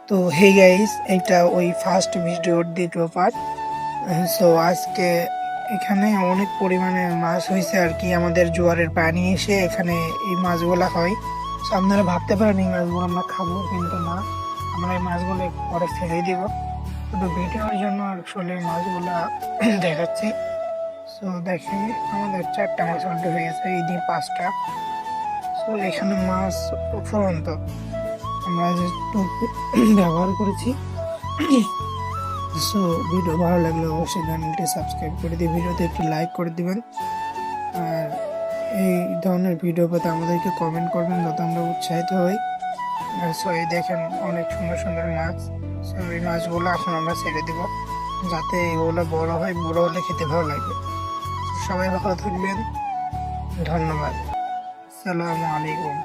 তো hey guys, এটা ওই ফার্স্ট ভিডিওর দ্বিতীয় পার্ট। সো আজকে এখানে অনেক পরিমাণে মাছ হয়েছে আর কি। আমাদের জোয়ারের পানি এসে এখানে এই মাছগুলা হয়। সো আপনারা ভাবতে পারেন এই মাছগুলো আমরা খাবো, কিন্তু না, আমরা এই মাছগুলো পরে ফেলে দিব। শুধু ভিডিওর জন্য আসলে মাছগুলা দেখাচ্ছি। সো দেখেন, আমাদের 4টা মাছ অলরেডি হয়ে গেছে, এই দিয়ে 5টা। সো এখানে মাছ ফুরন্ত আমরা যে টোপ ব্যবহার করেছি। সো ভিডিও ভালো লাগলে অবশ্যই চ্যানেলটি সাবস্ক্রাইব করে দিয়ে ভিডিওতে একটি লাইক করে দিবেন। আর এই ধরনের ভিডিও পেতে আমাদেরকে কমেন্ট করবেন, যাতে আমরা উৎসাহিত হই। সো এই দেখেন অনেক সুন্দর সুন্দর মাছ। সো এই মাছগুলো এখন আমরা ছেড়ে দিব, যাতে এগুলো বড় হয়, বড় হলে খেতে ভালো লাগবে। সবাই ভালো থাকবেন, ধন্যবাদ, আসসালামু আলাইকুম।